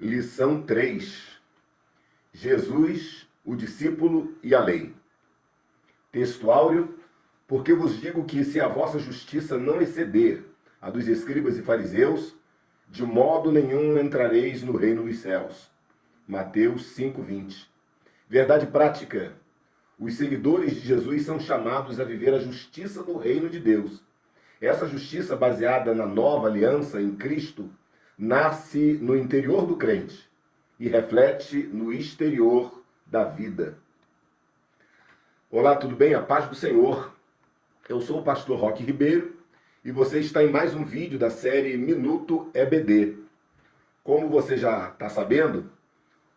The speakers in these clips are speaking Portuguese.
Lição 3. Jesus, o discípulo e a lei. Texto áureo. Porque vos digo que, se a vossa justiça não exceder a dos escribas e fariseus, de modo nenhum entrareis no reino dos céus. Mateus 5:20. Verdade prática. Os seguidores de Jesus são chamados a viver a justiça do reino de Deus. Essa justiça, baseada na nova aliança em Cristo, nasce no interior do crente e reflete no exterior da vida. Olá, tudo bem? A paz do Senhor. Eu sou o pastor Roque Ribeiro e você está em mais um vídeo da série Minuto EBD. Como você já está sabendo,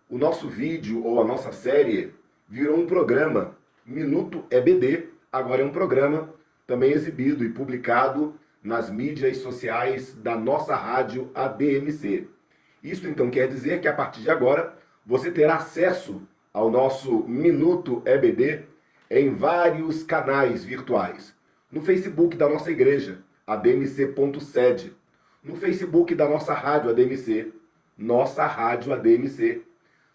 o nosso vídeo ou a nossa série virou um programa. Minuto EBD agora é um programa também exibido e publicado nas mídias sociais da nossa rádio ADMC. Isso então quer dizer que a partir de agora você terá acesso ao nosso Minuto EBD em vários canais virtuais. No Facebook da nossa igreja, admc.sede. No Facebook da nossa rádio ADMC, nossa rádio ADMC.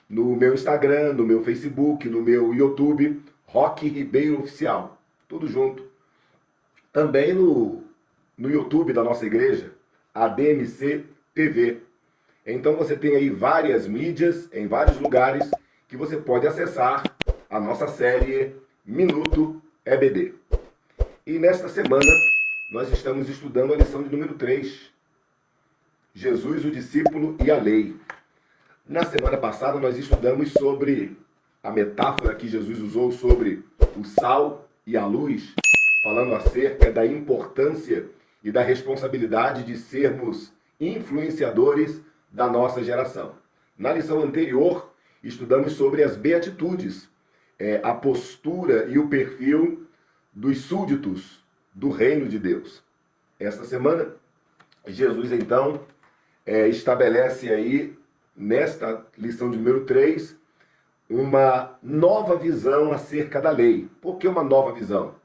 No meu Instagram, no meu Facebook, no meu YouTube, Roque Ribeiro Oficial. Tudo junto. Também no YouTube da nossa igreja, ADMC TV. Então você tem aí várias mídias, em vários lugares, que você pode acessar a nossa série Minuto EBD. E nesta semana, nós estamos estudando a lição de número 3. Jesus, o discípulo e a lei. Na semana passada, nós estudamos sobre a metáfora que Jesus usou sobre o sal e a luz, falando acerca da importância e da responsabilidade de sermos influenciadores da nossa geração. Na lição anterior, estudamos sobre as beatitudes, a postura e o perfil dos súditos do reino de Deus. Esta semana, Jesus então estabelece aí, nesta lição de número 3, uma nova visão acerca da lei. Por que uma nova visão?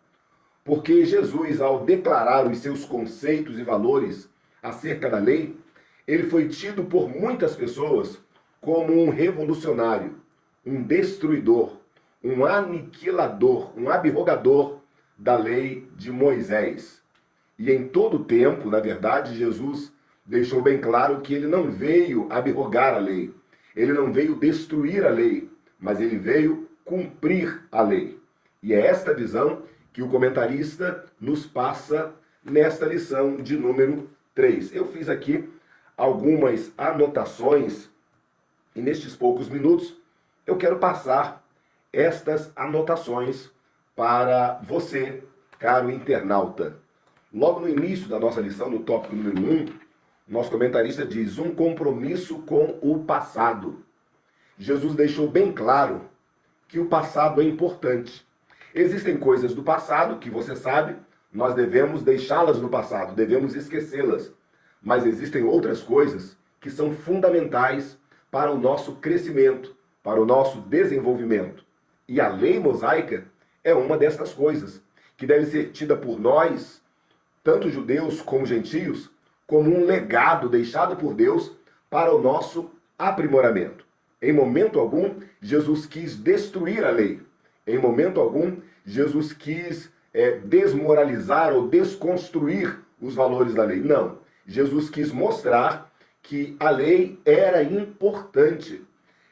Porque Jesus, ao declarar os seus conceitos e valores acerca da lei, ele foi tido por muitas pessoas como um revolucionário, um destruidor, um aniquilador, um abrogador da lei de Moisés. E em todo o tempo, na verdade, Jesus deixou bem claro que ele não veio abrogar a lei, ele não veio destruir a lei, mas ele veio cumprir a lei. E é esta visão que o comentarista nos passa nesta lição de número 3. Eu fiz aqui algumas anotações e nestes poucos minutos eu quero passar estas anotações para você, caro internauta. Logo no início da nossa lição, no tópico número 1, nosso comentarista diz: um compromisso com o passado. Jesus deixou bem claro que o passado é importante. Existem coisas do passado que você sabe, nós devemos deixá-las no passado, devemos esquecê-las. Mas existem outras coisas que são fundamentais para o nosso crescimento, para o nosso desenvolvimento. E a lei mosaica é uma dessas coisas, que deve ser tida por nós, tanto judeus como gentios, como um legado deixado por Deus para o nosso aprimoramento. Em momento algum, Jesus quis destruir a lei. Em momento algum, Jesus quis desmoralizar ou desconstruir os valores da lei. Não. Jesus quis mostrar que a lei era importante.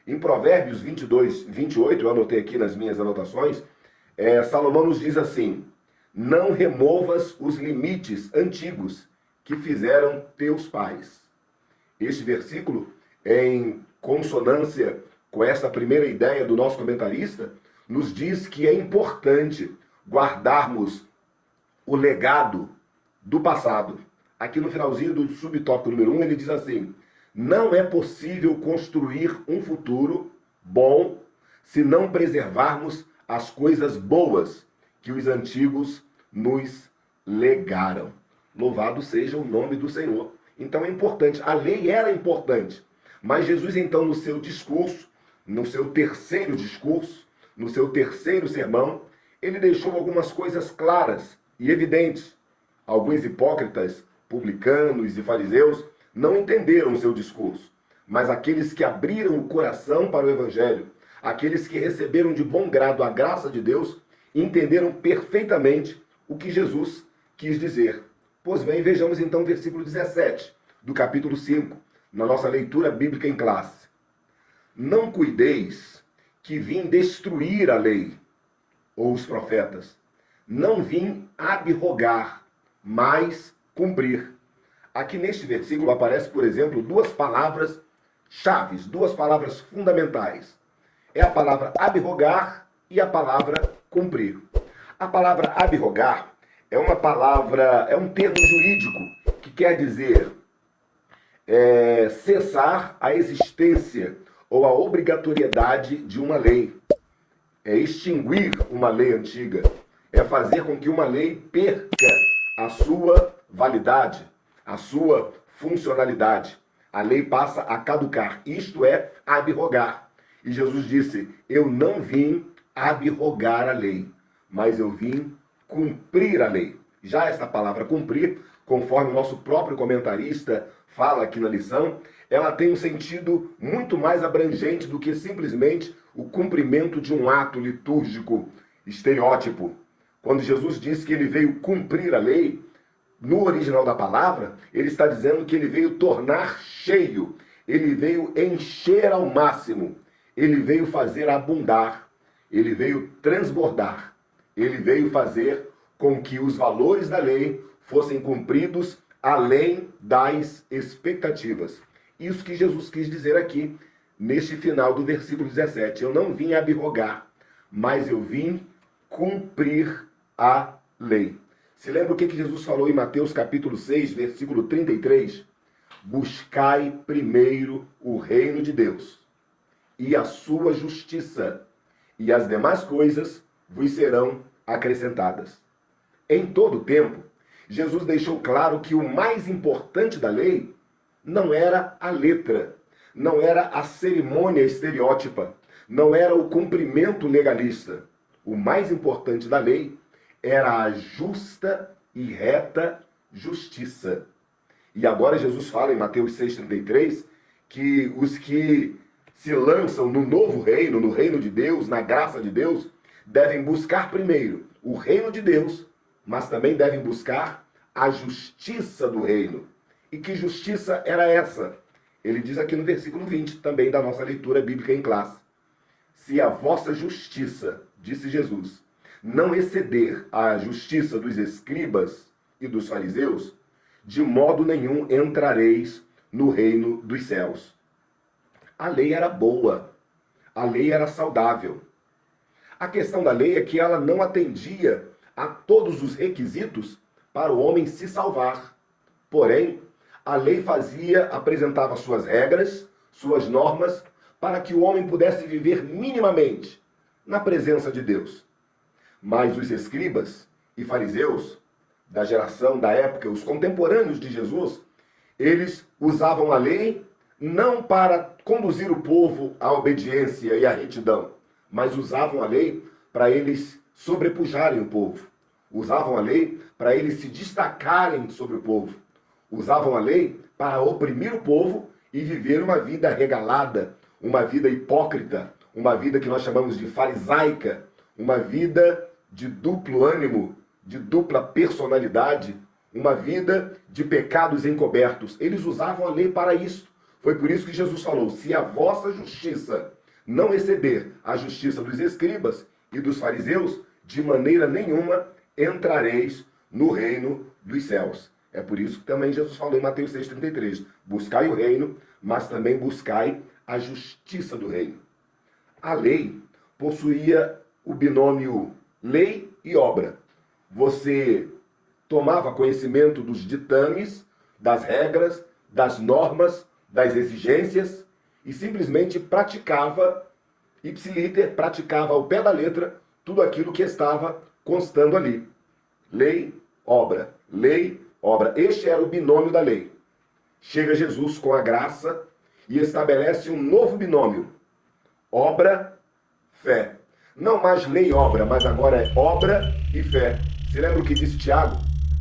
Em Provérbios 22:28, eu anotei aqui nas minhas anotações, Salomão nos diz assim: não removas os limites antigos que fizeram teus pais. Este versículo, em consonância com essa primeira ideia do nosso comentarista, nos diz que é importante guardarmos o legado do passado. Aqui no finalzinho do subtópico número 1, ele diz assim: não é possível construir um futuro bom se não preservarmos as coisas boas que os antigos nos legaram. Louvado seja o nome do Senhor. Então é importante, a lei era importante, mas Jesus então no seu discurso, no seu terceiro discurso, no seu terceiro sermão, ele deixou algumas coisas claras e evidentes. Alguns hipócritas, publicanos e fariseus não entenderam o seu discurso. mas aqueles que abriram o coração para o Evangelho, aqueles que receberam de bom grado a graça de Deus, entenderam perfeitamente o que Jesus quis dizer. Pois bem, vejamos então o versículo 17 do capítulo 5, na nossa leitura bíblica em classe. Não cuideis que vim destruir a lei ou os profetas. Não vim abrogar, mas cumprir. Aqui neste versículo aparece, por exemplo, duas palavras chaves, duas palavras fundamentais. É a palavra abrogar e a palavra cumprir. A palavra abrogar é uma palavra, é um termo jurídico que quer dizer cessar a existência ou a obrigatoriedade de uma lei. É extinguir uma lei antiga. É fazer com que uma lei perca a sua validade, a sua funcionalidade. A lei passa a caducar. Isto é abrogar. E Jesus disse, eu não vim abrogar a lei, mas eu vim cumprir a lei. Já essa palavra cumprir, conforme o nosso próprio comentarista fala aqui na lição, ela tem um sentido muito mais abrangente do que simplesmente o cumprimento de um ato litúrgico estereótipo. Quando Jesus disse que ele veio cumprir a lei, no original da palavra, ele está dizendo que ele veio tornar cheio, ele veio encher ao máximo, ele veio fazer abundar, ele veio transbordar, ele veio fazer com que os valores da lei fossem cumpridos além das expectativas. Isso que Jesus quis dizer aqui, neste final do versículo 17. Eu não vim abrogar, mas eu vim cumprir a lei. Se lembra o que Jesus falou em Mateus capítulo 6, versículo 33? Buscai primeiro o reino de Deus e a sua justiça, e as demais coisas vos serão acrescentadas. Em todo o tempo, Jesus deixou claro que o mais importante da lei não era a letra, não era a cerimônia estereótipa, não era o cumprimento legalista. O mais importante da lei era a justa e reta justiça. E agora Jesus fala em Mateus 6,33 que os que se lançam no novo reino, no reino de Deus, na graça de Deus, devem buscar primeiro o reino de Deus, mas também devem buscar a justiça do reino. E que justiça era essa? Ele diz aqui no versículo 20, também da nossa leitura bíblica em classe. Se a vossa justiça, disse Jesus, não exceder a justiça dos escribas e dos fariseus, de modo nenhum entrareis no reino dos céus. A lei era boa, a lei era saudável. A questão da lei é que ela não atendia a todos os requisitos para o homem se salvar. Porém, a lei apresentava suas regras, suas normas, para que o homem pudesse viver minimamente na presença de Deus. Mas os escribas e fariseus da geração, da época, os contemporâneos de Jesus, eles usavam a lei não para conduzir o povo à obediência e à retidão, mas usavam a lei para eles sobrepujarem o povo. Usavam a lei para eles se destacarem sobre o povo. Usavam a lei para oprimir o povo e viver uma vida regalada, uma vida hipócrita, uma vida que nós chamamos de farisaica, uma vida de duplo ânimo, de dupla personalidade, uma vida de pecados encobertos. Eles usavam a lei para isso. Foi por isso que Jesus falou, se a vossa justiça não exceder a justiça dos escribas e dos fariseus, de maneira nenhuma entrareis no reino dos céus. É por isso que também Jesus falou em Mateus 6,33, buscai o reino, mas também buscai a justiça do reino. A lei possuía o binômio lei e obra. Você tomava conhecimento dos ditames, das regras, das normas, das exigências e simplesmente praticava, ipsiliter, praticava ao pé da letra tudo aquilo que estava constando ali. Lei, obra. Lei, obra. Este era o binômio da lei. Chega Jesus com a graça e estabelece um novo binômio. Obra, fé. Não mais lei e obra, mas agora é obra e fé. Você lembra o que disse Tiago?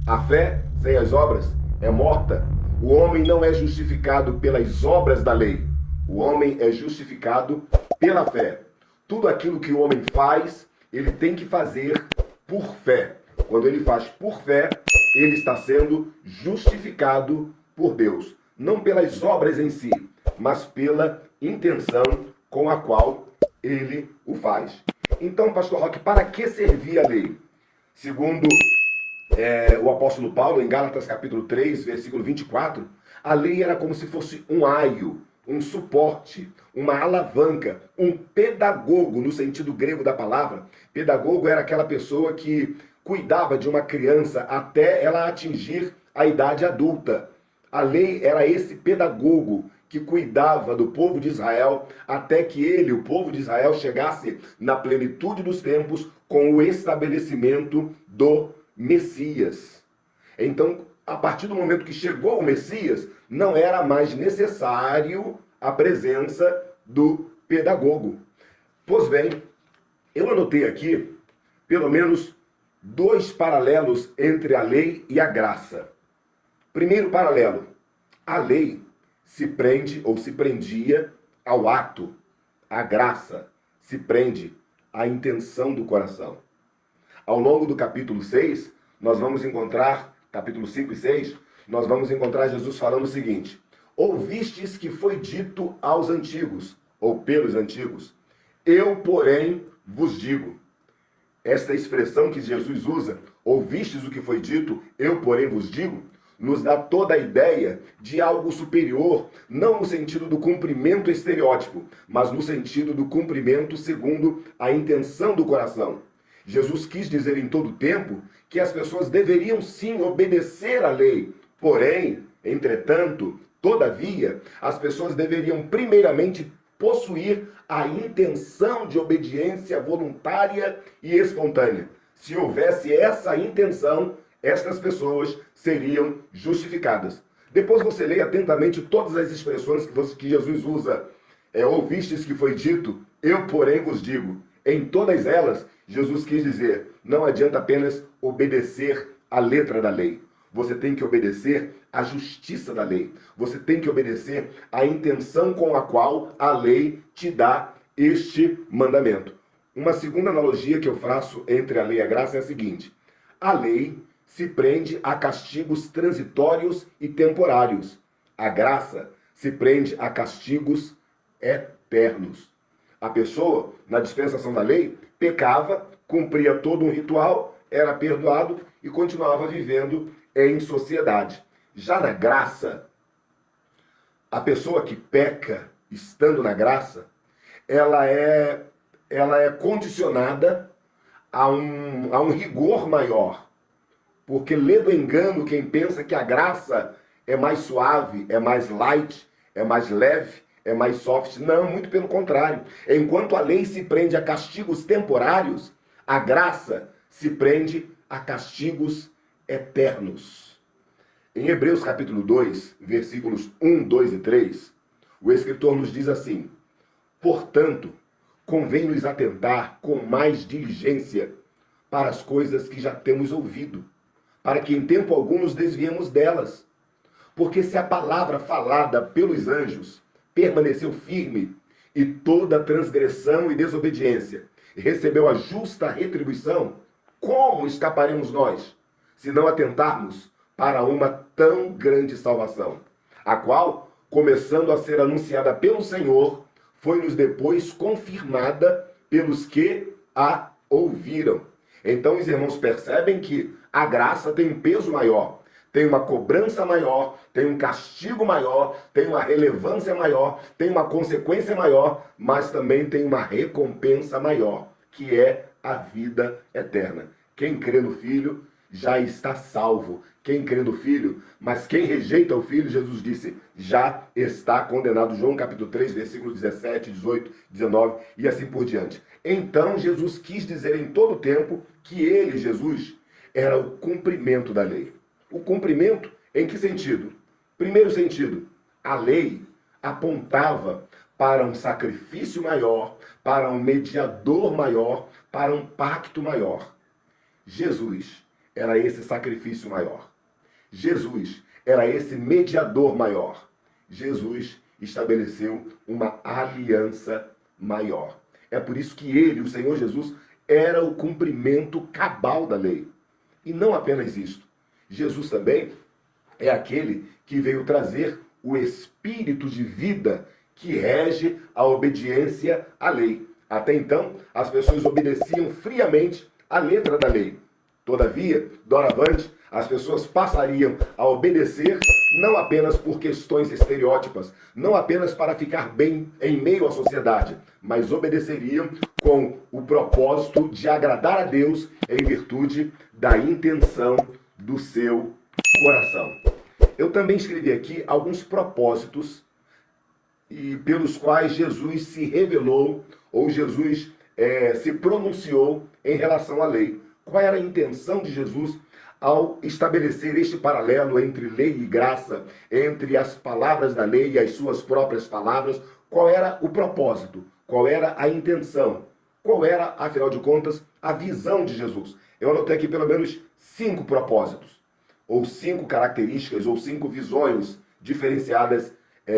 A fé sem as obras é morta. O homem não é justificado pelas obras da lei, O homem é justificado pela fé. Tudo aquilo que o homem faz, ele tem que fazer por fé. Quando ele faz por fé, ele está sendo justificado por Deus. Não pelas obras em si, mas pela intenção com a qual ele o faz. Então, pastor Roque, para que servia a lei? Segundo o apóstolo Paulo, em Gálatas capítulo 3, versículo 24, a lei era como se fosse um aio, um suporte, uma alavanca, um pedagogo, no sentido grego da palavra. Pedagogo era aquela pessoa que cuidava de uma criança até ela atingir a idade adulta. A lei era esse pedagogo que cuidava do povo de Israel até que ele, o povo de Israel, chegasse na plenitude dos tempos com o estabelecimento do Messias. Então, a partir do momento que chegou o Messias, não era mais necessário a presença do pedagogo. Pois bem, eu anotei aqui pelo menos 2 paralelos entre a lei e a graça. Primeiro paralelo, a lei se prende ou se prendia ao ato, a graça se prende à intenção do coração. Ao longo do capítulo 6, nós vamos encontrar, capítulo 5 e 6, nós vamos encontrar Jesus falando o seguinte: ouvistes que foi dito aos antigos, ou pelos antigos, eu, porém, vos digo. Esta expressão que Jesus usa, ouvistes o que foi dito, eu, porém, vos digo, nos dá toda a ideia de algo superior, não no sentido do cumprimento estereótipo, mas no sentido do cumprimento segundo a intenção do coração. Jesus quis dizer em todo tempo que as pessoas deveriam sim obedecer à lei, porém, entretanto, todavia, as pessoas deveriam primeiramente possuir a intenção de obediência voluntária e espontânea. Se houvesse essa intenção, estas pessoas seriam justificadas. Depois você leia atentamente todas as expressões que Jesus usa. Ouvistes que foi dito, eu porém vos digo. Em todas elas, Jesus quis dizer, não adianta apenas obedecer a letra da lei. Você tem que obedecer à justiça da lei. Você tem que obedecer à intenção com a qual a lei te dá este mandamento. Uma segunda analogia que eu faço entre a lei e a graça é a seguinte: a lei se prende a castigos transitórios e temporários. A graça se prende a castigos eternos. A pessoa, na dispensação da lei, pecava, cumpria todo um ritual, era perdoado e continuava vivendo em sociedade. Já na graça, a pessoa que peca, estando na graça, ela é condicionada a um rigor maior. Porque lê do engano quem pensa que a graça é mais suave, é mais light, é mais leve, é mais soft. Não, muito pelo contrário. Enquanto a lei se prende a castigos temporários, a graça se prende a castigos eternos. Em Hebreus capítulo 2, versículos 1, 2 e 3, o escritor nos diz assim: portanto, convém nos atentar com mais diligência para as coisas que já temos ouvido, para que em tempo algum nos desviemos delas. Porque se a palavra falada pelos anjos permaneceu firme, e toda transgressão e desobediência recebeu a justa retribuição, como escaparemos nós, se não atentarmos para uma tão grande salvação, a qual, começando a ser anunciada pelo Senhor, foi-nos depois confirmada pelos que a ouviram. Então os irmãos percebem que a graça tem um peso maior, tem uma cobrança maior, tem um castigo maior, tem uma relevância maior, tem uma consequência maior, mas também tem uma recompensa maior, que é a vida eterna. Quem crê no Filho já está salvo. Quem crê no Filho, mas quem rejeita o Filho, Jesus disse, já está condenado. João capítulo 3, versículo 17, 18, 19 e assim por diante. Então Jesus quis dizer em todo o tempo que ele, Jesus, era o cumprimento da lei. O cumprimento em que sentido? Primeiro sentido, a lei apontava para um sacrifício maior, para um mediador maior, para um pacto maior. Jesus era esse sacrifício maior. Jesus era esse mediador maior. Jesus estabeleceu uma aliança maior. É por isso que ele, o Senhor Jesus, era o cumprimento cabal da lei. E não apenas isto. Jesus também é aquele que veio trazer o espírito de vida que rege a obediência à lei. Até então, as pessoas obedeciam friamente à letra da lei. Todavia, doravante, as pessoas passariam a obedecer não apenas por questões estereótipas, não apenas para ficar bem em meio à sociedade, mas obedeceriam com o propósito de agradar a Deus em virtude da intenção do seu coração. Eu também escrevi aqui alguns propósitos e pelos quais Jesus se revelou ou Jesus se pronunciou em relação à lei. Qual era a intenção de Jesus ao estabelecer este paralelo entre lei e graça, entre as palavras da lei e as suas próprias palavras? Qual era o propósito? Qual era a intenção? Qual era, afinal de contas, a visão de Jesus? Eu anotei aqui pelo menos 5 propósitos, ou 5 características, ou 5 visões diferenciadas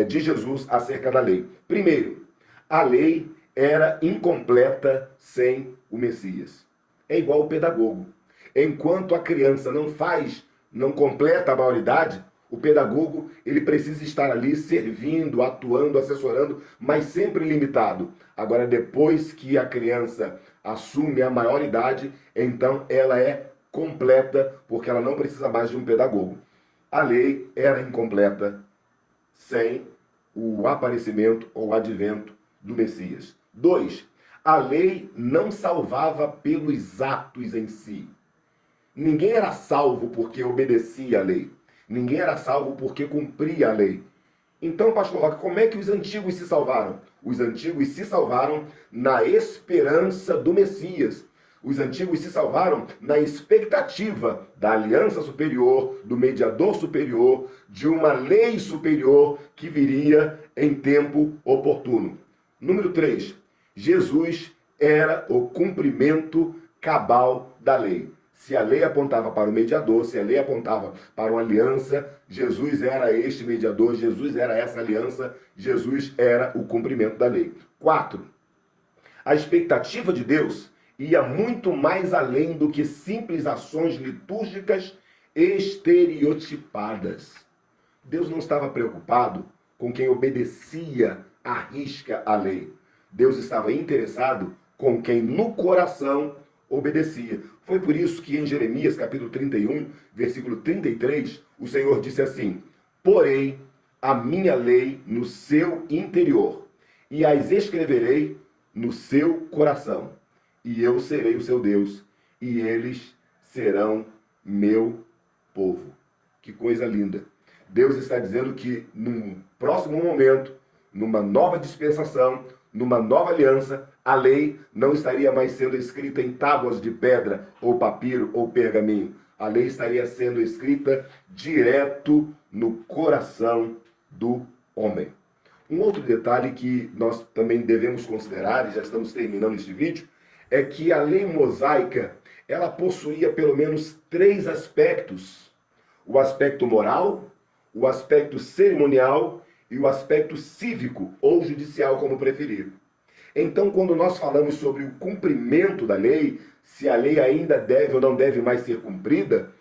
de Jesus acerca da lei. Primeiro, a lei era incompleta sem o Messias. É igual o pedagogo. Enquanto a criança não completa a maioridade, o pedagogo ele precisa estar ali servindo, atuando, assessorando, mas sempre limitado. Agora, depois que a criança assume a maioridade, então ela é completa, porque ela não precisa mais de um pedagogo. A lei era incompleta sem o aparecimento ou advento do Messias. 2. A lei não salvava pelos atos em si. Ninguém era salvo porque obedecia à lei. Ninguém era salvo porque cumpria a lei. Então, pastor Roque, como é que os antigos se salvaram? Os antigos se salvaram na esperança do Messias. Os antigos se salvaram na expectativa da aliança superior, do mediador superior, de uma lei superior que viria em tempo oportuno. Número 3. Jesus era o cumprimento cabal da lei. Se a lei apontava para o mediador, se a lei apontava para uma aliança, Jesus era este mediador, Jesus era essa aliança, Jesus era o cumprimento da lei. 4. A expectativa de Deus ia muito mais além do que simples ações litúrgicas estereotipadas. Deus não estava preocupado com quem obedecia à risca à lei. Deus estava interessado com quem no coração obedecia. Foi por isso que em Jeremias capítulo 31, versículo 33, o Senhor disse assim: porém a minha lei no seu interior, e as escreverei no seu coração, e eu serei o seu Deus, e eles serão meu povo. Que coisa linda! Deus está dizendo que num próximo momento, numa nova dispensação, numa nova aliança, a lei não estaria mais sendo escrita em tábuas de pedra, ou papiro, ou pergaminho. A lei estaria sendo escrita direto no coração do homem. Um outro detalhe que nós também devemos considerar, e já estamos terminando este vídeo, é que a lei mosaica, ela possuía pelo menos 3 aspectos. O aspecto moral, o aspecto cerimonial e o aspecto cívico ou judicial, como preferir. Então, quando nós falamos sobre o cumprimento da lei, se a lei ainda deve ou não deve mais ser cumprida,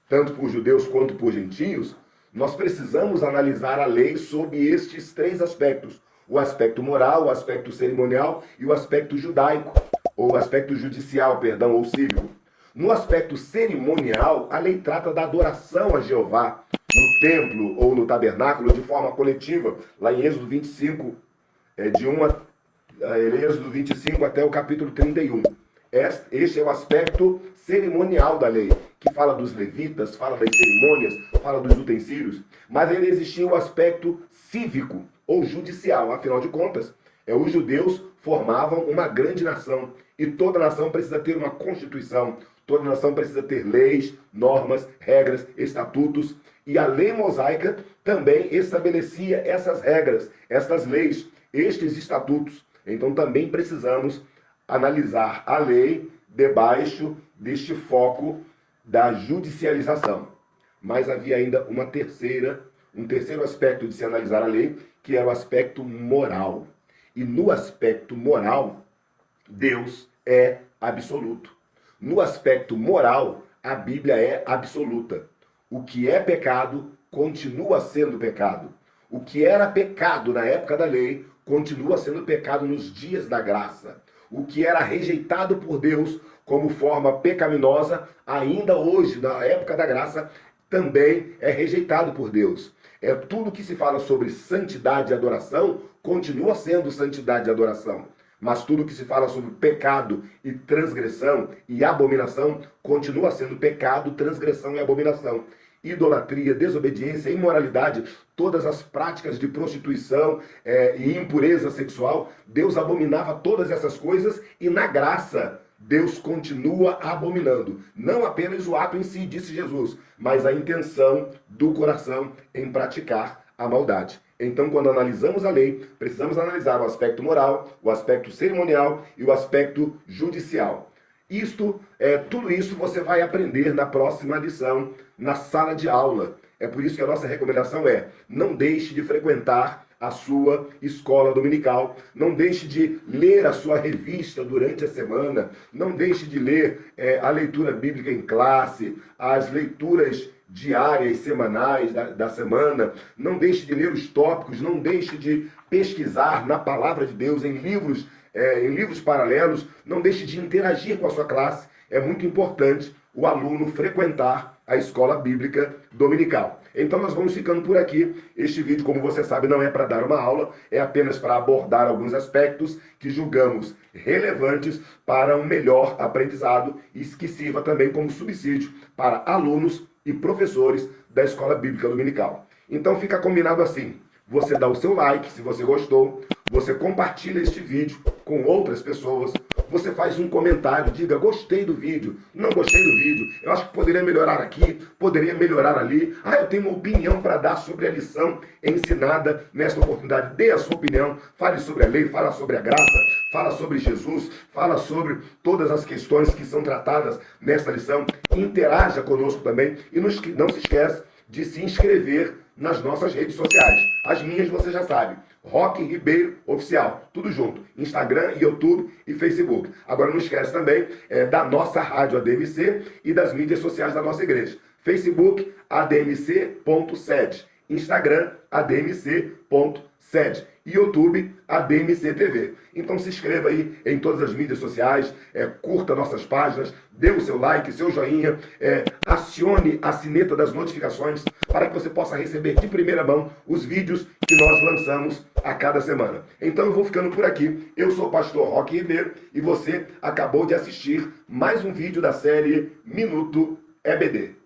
tanto por judeus quanto por gentios, nós precisamos analisar a lei sob estes 3 aspectos. O aspecto moral, o aspecto cerimonial e o aspecto judaico, ou aspecto judicial, perdão, ou cívico. No aspecto cerimonial, a lei trata da adoração a Jeová no templo ou no tabernáculo de forma coletiva, lá em Êxodo 25, Êxodo 25 até o capítulo 31. Este é o aspecto cerimonial da lei, que fala dos levitas, fala das cerimônias, fala dos utensílios, mas ainda existia o aspecto cívico ou judicial. Afinal de contas, os judeus formavam uma grande nação, e toda nação precisa ter uma constituição, toda nação precisa ter leis, normas, regras, estatutos, e a lei mosaica também estabelecia essas regras, essas leis, estes estatutos. Então também precisamos analisar a lei debaixo deste foco da judicialização. Mas havia ainda uma terceira um terceiro aspecto de se analisar a lei, que era o aspecto moral. E no aspecto moral, Deus é absoluto. No aspecto moral, a Bíblia é absoluta. O que é pecado continua sendo pecado. O que era pecado na época da lei continua sendo pecado nos dias da graça. O que era rejeitado por Deus como forma pecaminosa, ainda hoje, na época da graça, também é rejeitado por Deus. É tudo que se fala sobre santidade e adoração continua sendo santidade e adoração. Mas tudo que se fala sobre pecado e transgressão e abominação continua sendo pecado, transgressão e abominação. Idolatria, desobediência, imoralidade, todas as práticas de prostituição e impureza sexual, Deus abominava todas essas coisas e na graça Deus continua abominando. Não apenas o ato em si, disse Jesus, mas a intenção do coração em praticar a maldade. Então, quando analisamos a lei, precisamos analisar o aspecto moral, o aspecto cerimonial e o aspecto judicial. Tudo isso você vai aprender na próxima lição, na sala de aula. É por isso que a nossa recomendação é: não deixe de frequentar a sua escola dominical, não deixe de ler a sua revista durante a semana, não deixe de ler a leitura bíblica em classe, as leituras diárias, semanais da semana, não deixe de ler os tópicos, não deixe de pesquisar na palavra de Deus, em livros paralelos, não deixe de interagir com a sua classe. É muito importante o aluno frequentar a escola bíblica dominical. Então nós vamos ficando por aqui. Este vídeo, como você sabe, não é para dar uma aula, é apenas para abordar alguns aspectos que julgamos relevantes para um melhor aprendizado e que sirva também como subsídio para alunos e professores da escola bíblica dominical. Então fica combinado assim: você dá o seu like se você gostou, você compartilha este vídeo com outras pessoas, você faz um comentário, diga: gostei do vídeo, não gostei do vídeo, eu acho que poderia melhorar aqui, poderia melhorar ali, eu tenho uma opinião para dar sobre a lição ensinada nesta oportunidade. Dê a sua opinião, fale sobre a lei, fala sobre a graça, fala sobre Jesus, fala sobre todas as questões que são tratadas nesta lição, interaja conosco também e não se esqueça de se inscrever nas nossas redes sociais. As minhas você já sabe: Roque Ribeiro Oficial, tudo junto, Instagram, YouTube e Facebook. Agora não esquece também da nossa rádio ADMC e das mídias sociais da nossa igreja. Facebook, admc.sede, Instagram, admc.sede, e YouTube, ADMC TV. Então se inscreva aí em todas as mídias sociais, curta nossas páginas, dê o seu like, seu joinha, acione a sineta das notificações para que você possa receber de primeira mão os vídeos que nós lançamos a cada semana. Então eu vou ficando por aqui. Eu sou o pastor Roque Ribeiro e você acabou de assistir mais um vídeo da série Minuto EBD.